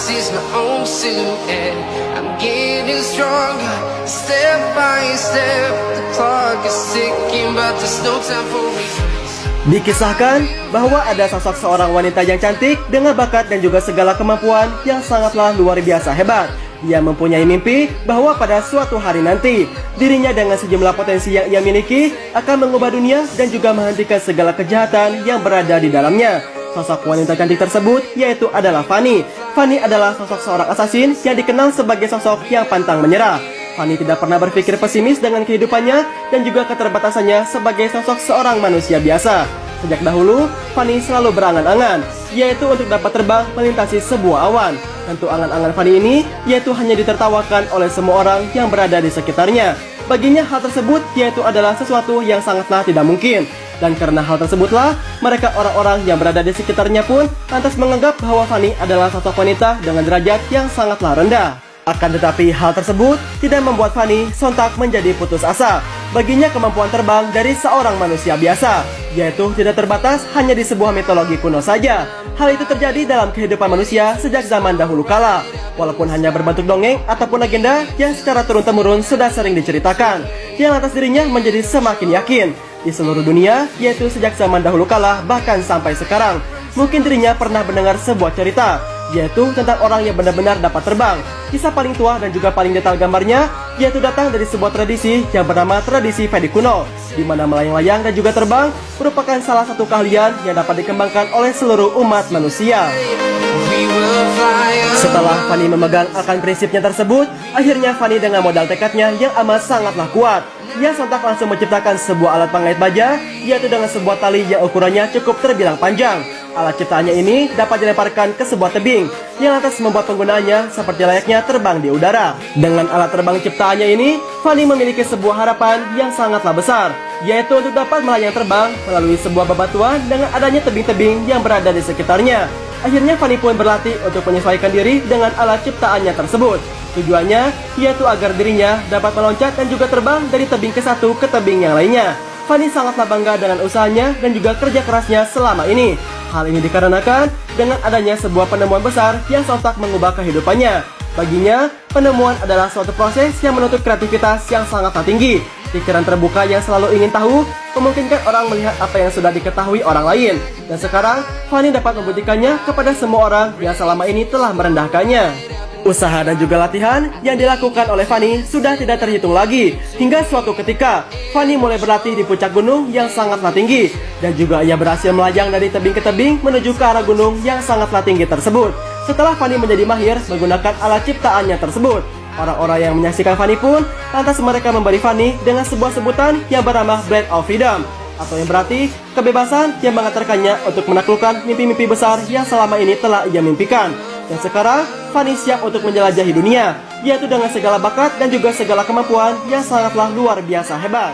This is my own silhouette. I'm getting stronger, step by step. The clock is ticking, but there's no time for regrets. Dikisahkan bahwa ada sosok seorang wanita yang cantik dengan bakat dan juga segala kemampuan yang sangatlah luar biasa hebat. Ia mempunyai mimpi bahwa pada suatu hari nanti dirinya dengan sejumlah potensi yang ia miliki akan mengubah dunia dan juga menghentikan segala kejahatan yang berada di dalamnya. Sosok wanita cantik tersebut yaitu adalah Fanny. Fanny adalah sosok seorang asasin yang dikenal sebagai sosok yang pantang menyerah. Fanny tidak pernah berpikir pesimis dengan kehidupannya dan juga keterbatasannya sebagai sosok seorang manusia biasa. Sejak dahulu, Fanny selalu berangan-angan, yaitu untuk dapat terbang melintasi sebuah awan. Tentu angan-angan Fanny ini yaitu hanya ditertawakan oleh semua orang yang berada di sekitarnya. Baginya hal tersebut yaitu adalah sesuatu yang sangatlah tidak mungkin. Dan karena hal tersebutlah, mereka orang-orang yang berada di sekitarnya pun lantas menganggap bahwa Fanny adalah sosok wanita dengan derajat yang sangatlah rendah. Akan tetapi hal tersebut tidak membuat Fanny sontak menjadi putus asa. Baginya kemampuan terbang dari seorang manusia biasa, yaitu tidak terbatas hanya di sebuah mitologi kuno saja. Hal itu terjadi dalam kehidupan manusia sejak zaman dahulu kala. Walaupun hanya berbentuk dongeng ataupun legenda yang secara turun-temurun sudah sering diceritakan, yang lantas dirinya menjadi semakin yakin. Di seluruh dunia, yaitu sejak zaman dahulu kala bahkan sampai sekarang, mungkin dirinya pernah mendengar sebuah cerita, yaitu tentang orang yang benar-benar dapat terbang. Kisah paling tua dan juga paling detail gambarnya yaitu datang dari sebuah tradisi yang bernama tradisi Vedic kuno, di mana melayang-layang dan juga terbang merupakan salah satu keahlian yang dapat dikembangkan oleh seluruh umat manusia. Setelah Fanny memegang akan prinsipnya tersebut, akhirnya Fanny dengan modal tekadnya yang amat sangatlah kuat, ia sontak langsung menciptakan sebuah alat pengait baja, yaitu dengan sebuah tali yang ukurannya cukup terbilang panjang. Alat ciptaannya ini dapat dilemparkan ke sebuah tebing, yang lantas membuat penggunaannya seperti layaknya terbang di udara. Dengan alat terbang ciptaannya ini, Fanny memiliki sebuah harapan yang sangatlah besar, yaitu untuk dapat melayang terbang melalui sebuah bebatuan dengan adanya tebing-tebing yang berada di sekitarnya. Akhirnya Fanny pun berlatih untuk menyesuaikan diri dengan alat ciptaannya tersebut. Tujuannya yaitu agar dirinya dapat meloncat dan juga terbang dari tebing ke satu ke tebing yang lainnya. Fanny sangatlah bangga dengan usahanya dan juga kerja kerasnya selama ini. Hal ini dikarenakan dengan adanya sebuah penemuan besar yang sontak mengubah kehidupannya. Baginya, penemuan adalah suatu proses yang menuntut kreativitas yang sangatlah tinggi. Pikiran terbuka yang selalu ingin tahu memungkinkan orang melihat apa yang sudah diketahui orang lain. Dan sekarang, Fanny dapat membuktikannya kepada semua orang yang selama ini telah merendahkannya. Usaha dan juga latihan yang dilakukan oleh Fanny sudah tidak terhitung lagi. Hingga suatu ketika, Fanny mulai berlatih di puncak gunung yang sangatlah tinggi. Dan juga ia berhasil melayang dari tebing ke tebing menuju ke arah gunung yang sangatlah tinggi tersebut. Setelah Fanny menjadi mahir menggunakan alat ciptaannya tersebut, orang-orang yang menyaksikan Fanny pun lantas mereka memberi Fanny dengan sebuah sebutan yang bernama Blade of Freedom, atau yang berarti kebebasan yang mengantarkannya untuk menaklukkan mimpi-mimpi besar yang selama ini telah ia mimpikan. Dan sekarang, Fanny siap untuk menjelajahi dunia, yaitu dengan segala bakat dan juga segala kemampuan yang sangatlah luar biasa hebat.